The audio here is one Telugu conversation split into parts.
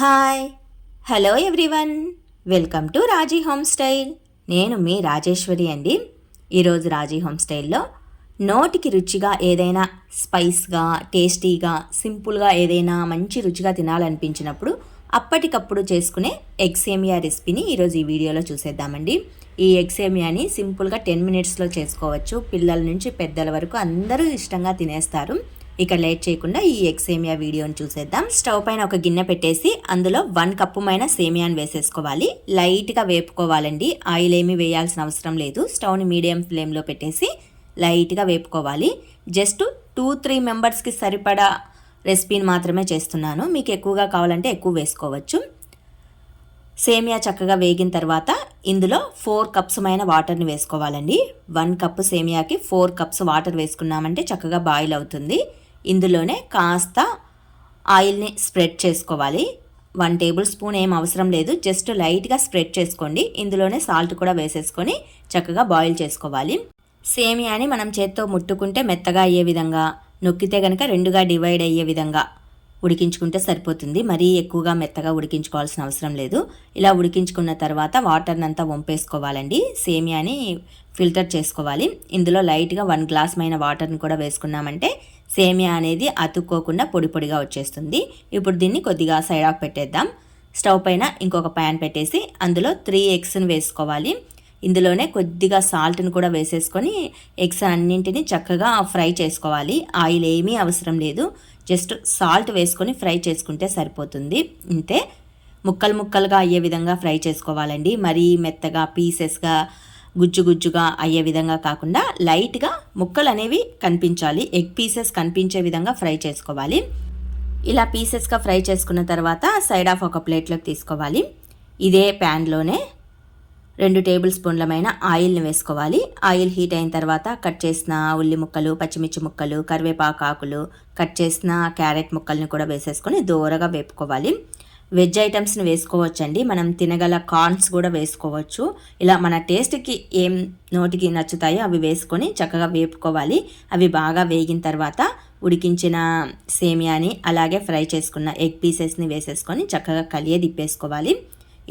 Hi hello everyone, welcome to Raji homestyle. నేను మీ రాజేశ్వరి అండి. ఈరోజు రాజీ హోమ్స్టైల్లో నోటికి రుచిగా ఏదైనా స్పైస్గా, టేస్టీగా, సింపుల్గా ఏదైనా మంచి రుచిగా తినాలనిపించినప్పుడు అప్పటికప్పుడు చేసుకునే ఎగ్సేమియా రెసిపీని ఈరోజు ఈ వీడియోలో చూసేద్దామండి. ఈ ఎగ్సేమియాని సింపుల్గా 10 మినిట్స్లో చేసుకోవచ్చు. పిల్లల నుంచి పెద్దల వరకు అందరూ ఇష్టంగా తినేస్తారు. ఇక లేట్ చేయకుండా ఈ ఎగ్సేమియా వీడియోని చూసేద్దాం. స్టవ్ పైన ఒక గిన్నె పెట్టేసి అందులో 1 కప్పు మైన సేమియాని వేసేసుకోవాలి. లైట్గా వేపుకోవాలండి, ఆయిల్ ఏమీ వేయాల్సిన అవసరం లేదు. స్టవ్ని మీడియం ఫ్లేమ్లో పెట్టేసి లైట్గా వేపుకోవాలి. జస్ట్ 2-3 మెంబర్స్కి సరిపడా రెసిపీని మాత్రమే చేస్తున్నాను. మీకు ఎక్కువగా కావాలంటే ఎక్కువ వేసుకోవచ్చు. సేమియా చక్కగా వేగిన తర్వాత ఇందులో 4 కప్స్ మైన వాటర్ని వేసుకోవాలండి. 1 కప్పు సేమియాకి 4 కప్స్ వాటర్ వేసుకున్నామంటే చక్కగా బాయిల్ అవుతుంది. ఇందులోనే కాస్త ఆయిల్ని స్ప్రెడ్ చేసుకోవాలి. 1 టేబుల్ స్పూన్ ఏం అవసరం లేదు, జస్ట్ లైట్గా స్ప్రెడ్ చేసుకోండి. ఇందులోనే సాల్ట్ కూడా వేసేసుకొని చక్కగా బాయిల్ చేసుకోవాలి. సేమియాని మనం చేత్తో ముట్టుకుంటే మెత్తగా అయ్యే విధంగా, నొక్కితే కనుక 2గా డివైడ్ అయ్యే విధంగా ఉడికించుకుంటే సరిపోతుంది. మరీ ఎక్కువగా మెత్తగా ఉడికించుకోవాల్సిన అవసరం లేదు. ఇలా ఉడికించుకున్న తర్వాత వాటర్ని అంతా వంపేసుకోవాలండి. సేమియాని ఫిల్టర్ చేసుకోవాలి. ఇందులో లైట్గా 1 గ్లాస్ మైన వాటర్ని కూడా వేసుకున్నామంటే సేమియా అనేది అతుక్కోకుండా పొడి పొడిగా వచ్చేస్తుంది. ఇప్పుడు దీన్ని కొద్దిగా సైడ్ ఆఫ్ పెట్టేద్దాం. స్టవ్ పైన ఇంకొక ప్యాన్ పెట్టేసి అందులో 3 ఎగ్స్ని వేసుకోవాలి. ఇందులోనే కొద్దిగా సాల్ట్ని కూడా వేసేసుకొని ఎగ్స్ అన్నింటినీ చక్కగా ఫ్రై చేసుకోవాలి. ఆయిల్ ఏమీ అవసరం లేదు, జస్ట్ సాల్ట్ వేసుకొని ఫ్రై చేసుకుంటే సరిపోతుంది. ఇంతే, ముక్కలు ముక్కలుగా అయ్యే విధంగా ఫ్రై చేసుకోవాలండి. మరీ మెత్తగా పీసెస్గా గుజ్జు గుజ్జుగా అయ్యే విధంగా కాకుండా లైట్గా ముక్కలు అనేవి కనిపించాలి, ఎగ్ పీసెస్ కనిపించే విధంగా ఫ్రై చేసుకోవాలి. ఇలా పీసెస్గా ఫ్రై చేసుకున్న తర్వాత సైడ్ ఆఫ్ ఒక ప్లేట్లోకి తీసుకోవాలి. ఇదే ప్యాన్లోనే 2 టేబుల్ స్పూన్లమైన ఆయిల్ని వేసుకోవాలి. ఆయిల్ హీట్ అయిన తర్వాత కట్ చేసిన ఉల్లి ముక్కలు, పచ్చిమిర్చి ముక్కలు, కరివేపాకు ఆకులు, కట్ చేసిన క్యారెట్ ముక్కల్ని కూడా వేసేసుకొని దూరగా వేపుకోవాలి. వెజ్ ఐటమ్స్ని వేసుకోవచ్చండి, మనం తినగల కార్న్స్ కూడా వేసుకోవచ్చు. ఇలా మన టేస్ట్కి ఏం నోటికి నచ్చుతాయో అవి వేసుకొని చక్కగా వేపుకోవాలి. అవి బాగా వేగిన తర్వాత ఉడికించిన సేమియాని అలాగే ఫ్రై చేసుకున్న ఎగ్ పీసెస్ని వేసేసుకొని చక్కగా కలియ దిప్పేసుకోవాలి.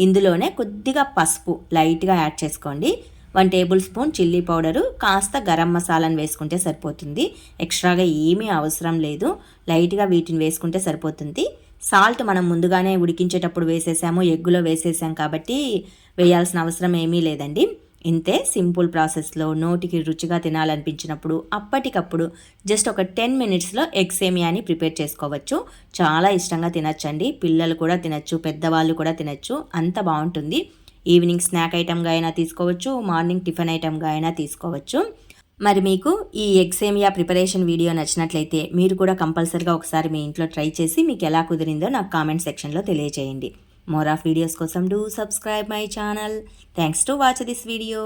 ఇందులోనే కొద్దిగా పసుపు లైట్గా యాడ్ చేసుకోండి. 1 టేబుల్ స్పూన్ చిల్లీ పౌడరు, కాస్త గరం మసాలాను వేసుకుంటే సరిపోతుంది. ఎక్స్ట్రాగా ఏమీ అవసరం లేదు, లైట్గా వీటిని వేసుకుంటే సరిపోతుంది. సాల్ట్ మనం ముందుగానే ఉడికించేటప్పుడు వేసేసాము, ఎగ్గులో వేసేసాం కాబట్టి వేయాల్సిన అవసరం ఏమీ లేదండి. ఇంతే, సింపుల్ ప్రాసెస్లో నోటికి రుచిగా తినాలనిపించినప్పుడు అప్పటికప్పుడు జస్ట్ ఒక 10 మినిట్స్లో ఎగ్ సేమియాని ప్రిపేర్ చేసుకోవచ్చు. చాలా ఇష్టంగా తినచ్చండి, పిల్లలు కూడా తినచ్చు, పెద్దవాళ్ళు కూడా తినచ్చు, అంత బాగుంటుంది. ఈవినింగ్ స్నాక్ ఐటమ్గా అయినా తీసుకోవచ్చు, మార్నింగ్ టిఫిన్ ఐటమ్గా అయినా తీసుకోవచ్చు. మరి మీకు ఈ ఎగ్ సేమియా ప్రిపరేషన్ వీడియో నచ్చినట్లయితే మీరు కూడా కంపల్సరీగా ఒకసారి మీ ఇంట్లో ట్రై చేసి మీకు ఎలా కుదిరిందో నాకు కామెంట్ సెక్షన్లో తెలియజేయండి. More of videos kosam do subscribe my channel. Thanks to watch this video.